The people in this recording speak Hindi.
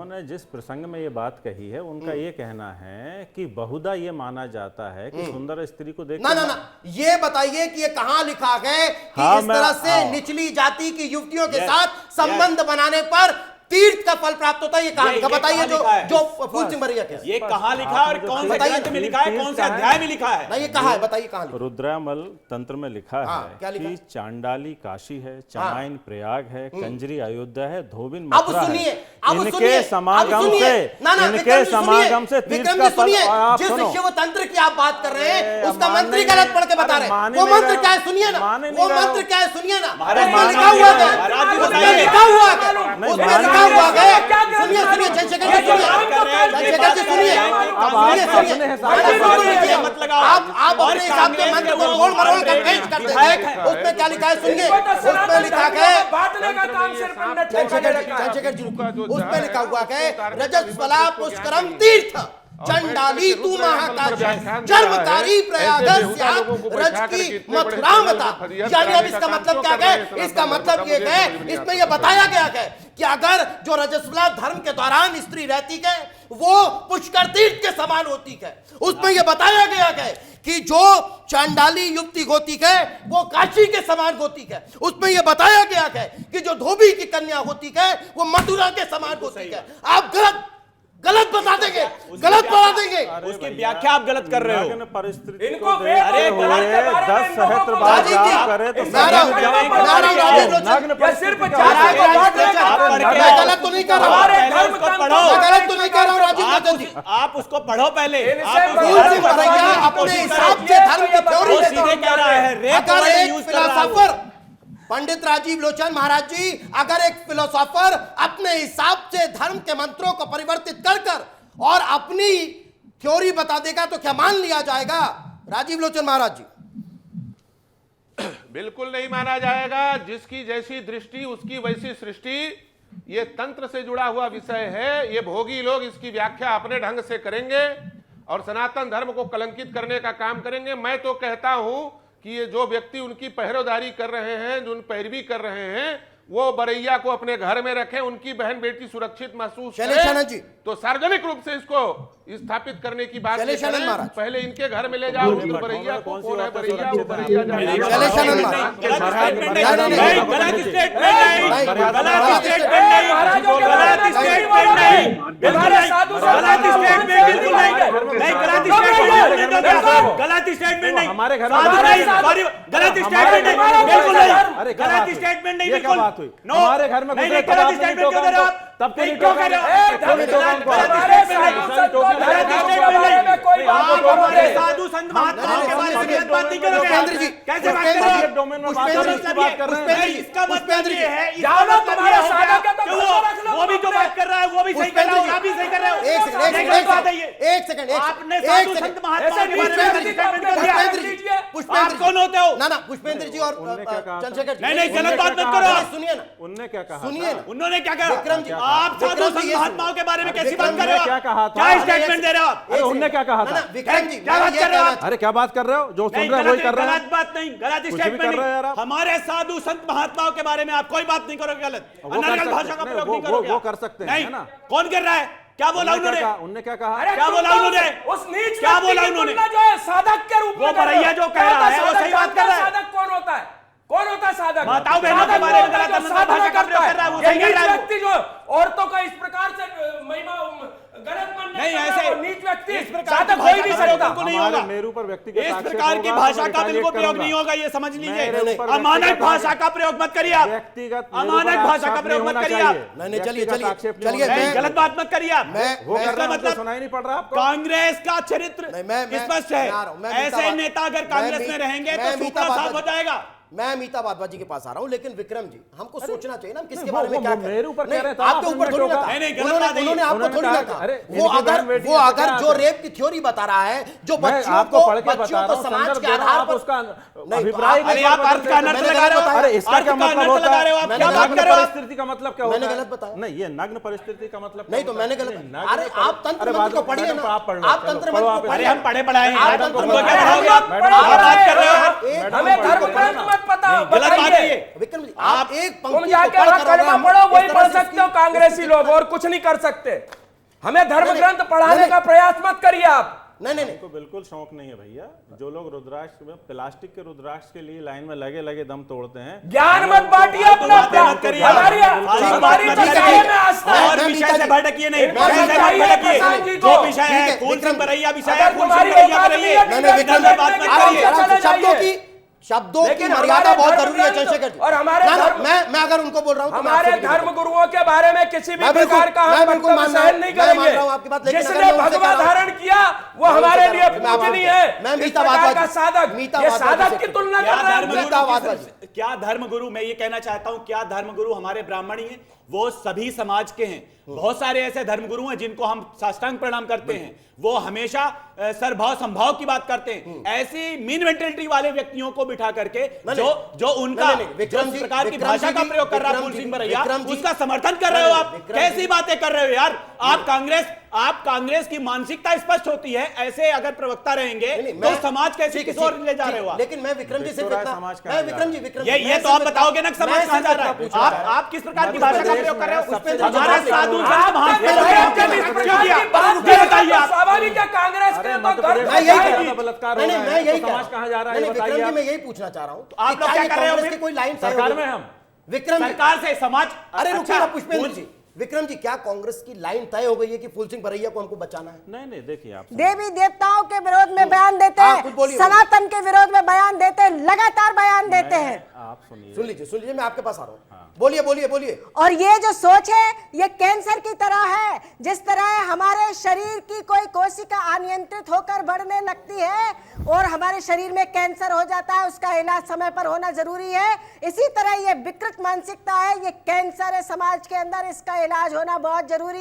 उन्होंने जिस प्रसंग में ये बात कही है, उनका ये कहना है कि बहुधा ये माना जाता है कि सुंदर स्त्री को देख ना, ये बताइए कि ये कहां लिखा है कि इस तरह से निचली जाति की युवतियों के साथ संबंध बनाने पर तीर्थ का फल प्राप्त होता है? ये कहां लिखा बताइए, जो फूल सिंह बरिया के ये कहां लिखा और कौन से ग्रंथ में लिखा है, कौन से अध्याय में लिखा है? ना ये कहां है, बताइए कहां लिखा? रुद्रामल तंत्र में लिखा है कि चांडाली काशी है, चमाइन प्रयाग है, कंजरी अयोध्या है, धोबिन मथुरा है। इनके समागम से तीर्थ का फल। जिस शिव तंत्र की आप बात कर रहे हैं उसका मंत्री गलत पढ़ के बता रहे हैं। वो मंत्र क्या है सुनिए ना, वो मंत्र क्या है सुनिए ना, लिखा हुआ है, लिखा हुआ है, सुनिए सुनिए चंद्रशेखर जी, चंद्रशेखर जी सुनिए, आप अपने हिसाब के मंत्र को तोड़ मरोड़ कर पेश करते हैं। उसमें क्या लिखा है सुनिए, उसमें लिखा है चंद्रशेखर जी, उसमें लिखा हुआ है रजस्वला पुष्करम तीर्थ चंडाली तू महाकाशी जन्मकारी प्रयागस रज की मथुरा मता। यानी अब इसका मतलब क्या है? इसका मतलब ये है, इसमें यह बताया गया है कि अगर जो रजस्वला धर्म के दौरान स्त्री रहती है वो पुष्कर तीर्थ के समान होती है। उसमें यह बताया गया है कि जो चांडाली युवती होती है वो काशी के समान होती है। उसमें यह बताया गया है कि जो धोबी की कन्या होती है वो मथुरा के समान होती है। आप गलत बता देंगे, गलत बता देंगे, उसकी व्याख्या आप गलत कर रहे हो। इनको अरे 10 सहस्त्र बार जाप करे तो गलत तो नहीं कर रहा हूं, गलत तो नहीं कर रहा हूं राजीव जी। आप उसको पढ़ो पहले, अपने हिसाब से धर्म की थ्योरी सीधे कह रहा है। अगर एक फिलोसोफर पंडित राजीव लोचन महाराज जी, अगर एक फिलोसोफर अपने हिसाब से धर्म के मंत्रों को परिवर्तित कर और अपनी थ्योरी बता देगा तो क्या मान लिया जाएगा? राजीव लोचन महाराज जी, बिल्कुल नहीं माना जाएगा। जिसकी जैसी दृष्टि उसकी वैसी सृष्टि, ये तंत्र से जुड़ा हुआ विषय है। ये भोगी लोग इसकी व्याख्या अपने ढंग से करेंगे और सनातन धर्म को कलंकित करने का काम करेंगे। मैं तो कहता हूं कि ये जो व्यक्ति उनकी पहरेदारी कर रहे हैं, जो पैरवी कर रहे हैं, वो बरैया को अपने घर में रखें, उनकी बहन बेटी सुरक्षित महसूस करें, तो सार्वजनिक रूप से इसको स्थापित करने की बात करें। पहले इनके घर में ले जाओ, बरैया को कौन है बरैया, वो बरैया हमारे घर हमारे घर में तब साधु संत महात्माओं के बारे में बात नहीं करोगे? कैसे बात करोगे? इसका मतलब ये है वो भी जो बात कर रहा है वो भी सही कर रहा है, आप भी सही कर रहे हो। एक सेकंड आपने साधु संत महात्माओं के बारे में स्टेटमेंट कर दिया। आप कौन होते हो? ना पुष्पेंद्र जी और चंद्रशेखर जी, नहीं गलत बात मत करो। सुनिए ना, उनने क्या कहा? सुनिए ना, उन्होंने क्या कहा? विक्रम जी, आप साधु संत महात्माओं के बारे में कैसी बात कर रहे हो? क्या कहा था? क्या स्टेटमेंट दे रहे हो आप? उनने क्या कहा था? विक्रम जी क्या बात कर रहे हो आप? अरे क्या बात कर रहे हो? जो सुन रहे हैं वही कर रहे हैं। गलत बात नहीं, गलत स्टेटमेंट नहीं। हमारे साधु संत महात्माओं के बारे में आप कोई बात नहीं करोगे गलत, अनर्गल भाषा का प्रयोग नहीं करोगे। वो कर सकते हैं ना? कौन कर रहा है? क्या बोला उन्होंने? उन्होंने क्या कहा? क्या बोला उन्होंने? उस नीच क्या बोला उन्होंने? जो है साधक के रूप में, वो बरैया जो कह रहा है वो सही बात कर रहा है। साधक कौन होता है? कौन होता है साधक? माताओं बहनों के बारे में गलत भाषा का प्रयोग कर रहा है, वो सही कह रहा है। व्यक्ति जो औरतों का इस प्रकार से महिमा गलत मानने, नहीं ऐसे नीच व्यक्ति इस प्रकार साधक हो ही नहीं सकता। नहीं होगा मेरू पर व्यक्ति इस प्रकार की भाषा का बिल्कुल प्रयोग नहीं होगा, ये समझ लीजिए। अमानक भाषा का प्रयोग मत करिए आप, व्यक्तिगत अमानक भाषा का प्रयोग मत करिए आप। नहीं चलिए गलत बात मत करिए आप। इसका मतलब सुनाई नहीं पड़ रहा आपको? कांग्रेस का चरित्र स्पष्ट है। ऐसे नेता अगर कांग्रेस में रहेंगे तो सूत्रा साफ हो जाएगा। मैं मीता बादवाजी के पास आ रहा हूं, लेकिन विक्रम जी हमको सोचना चाहिए ना किसके बारे में क्या मेरे ऊपर कह रहे थे, आपके ऊपर थोड़ी ना था, उन्होंने आपको थोड़ी ना कहा। वो अगर जो रेप की थ्योरी बता रहा है, जो बच्चियों को समाज के आधार पर उसका अभिप्राय, अरे आप अर्थ का अनर्थ लगा रहे हो। अरे इसका क्या मतलब होता है? क्या बात कर रहे हो? परिस्थिति का मतलब क्या होता है? मैंने गलत बताया? नहीं, ये नग्न परिस्थिति का मतलब नहीं, तो मैंने गलत। अरे आप तंत्र मंत्र को पढ़िए ना, आप तंत्र मंत्र को अरे हम पढ़े पढ़ाए हैं, आप तंत्र क्या पढ़ाओगे आप? बात कर रहे हो। हमें धर्म ग्रंथ मत पता? गलत बात है बताइए। ये। विक्रम जी, आप एक तुम पंक्ति जाके को वहां पढ़कर कलमा हम पढ़ो, इस वही तरह पढ़ से सकते हो कांग्रेसी लोग, और कुछ नहीं कर सकते। हमें धर्म नहीं, ग्रंथ पढ़ाने नहीं, का प्रयास मत करिए आप। नहीं को बिल्कुल शौक नहीं है भैया। जो लोग रुद्राक्ष में प्लास्टिक के रुद्राक्ष के लिए लाइन में लगे लगे दम तोड़ते हैं, ज्ञान मत बांटिए अपना, मत करिए। हमारी हमारी चर्चाएं में आस्था है। और विषय से भटकिए नहीं, एक बात विषय से बताइए मत भटकिए। प्रसाद जी जो को। विषय है ठीक है, फूल सिंह बरैया विषय है, अगर फूल तुम्हारी सिंह बरैया औकात करिए। नहीं है, नहीं, विक्रम से बात मत करिए। चले जाइए। शब्दों की लेकिन मर्यादा हमारे बहुत धर्म जरूरी है ग्रंथ चंद्रशेखर जी। और हमारे ना, ना, धर्म- मैं अगर उनको बोल रहा हूं तो मैं हमारे आपसे भी धर्म बोलूं। गुरुओं के बारे में किसी भी मैं बिल्कुल- प्रकार का मैं हम बिल्कुल वक्तव्य मान रहा सहन हूं, नहीं मैं मान रहा हूं करेंगे। आपकी बात, लेकिन जिसने अगर मैं उनसे भगवा कह रहा हूं- धारण किया वो मैं हमारे उनसे लिए कह रहा हूं, पूजनीय मैं है। इस प्रकार का साधक, ये साधक की तुलना क्या कर रहे हैं। क्या धर्मगुरु, मैं ये कहना चाहता हूं, क्या धर्मगुरु हमारे ब्राह्मण ही हैं? वो सभी समाज के हैं। बहुत सारे ऐसे धर्मगुरु हैं जिनको हम साष्टांग प्रणाम करते हैं। वो हमेशा सरभाव संभाव की बात करते हैं। ऐसी मीन मेंटेलिटी वाले व्यक्तियों को बिठा करके जो उनका जो प्रकार की भाषा का प्रयोग कर रहा है फूल सिंह बरैया, उसका समर्थन कर रहे हो आप। कैसी बातें कर रहे हो यार? आप कांग्रेस की मानसिकता स्पष्ट होती है। ऐसे अगर प्रवक्ता रहेंगे तो समाज कैसे किस ओर ले जा रहे हो आप? लेकिन मैं विक्रम जी से विक्रम ये तो आप बताओगे ना कि समाज कहां जा रहा है। आप किस प्रकार की भाषा का प्रयोग कर रहे हो? हमारे साधु संत महात्मा क्यों किया? ये बताइए आप। स्वाभाविक है, कांग्रेस के तो धर्म मैं यही बलात्कार नहीं, नहीं, मैं यही कह रहा समाज हूं। कहां जा रहा नहीं, है विक्रम बताइए जी, आप। मैं यही पूछना चाह रहा हूं आप लोग क्या कर रहे हो फिर? कोई लाइन सरकार में हम विक्रम जी, सरकार से समाज, अरे रुकिए अच्छा, ना पुष्पेंद्र जी, विक्रम जी, क्या कांग्रेस की लाइन तय हो गई है कि फूल सिंह बरैया को हमको बचाना है? नहीं देखिए, आप देवी देवताओं के विरोध में बयान देते हाँ, कुछ हैं, बोलिए। सनातन के विरोध में बयान देते हैं, लगातार बयान देते हैं। आप सुनिए, सुन लीजिए, मैं आपके पास आ रहा हूं। बोलिए। और ये जो सोच है ये कैंसर की तरह है। जिस तरह हमारे शरीर की कोई कोशिका अनियंत्रित होकर बढ़ने लगती है और हमारे शरीर में कैंसर हो जाता है, उसका इलाज समय पर होना जरूरी है। इसी तरह ये विकृत मानसिकता है, ये कैंसर है समाज के अंदर, इसका इलाज होना बहुत जरूरी है।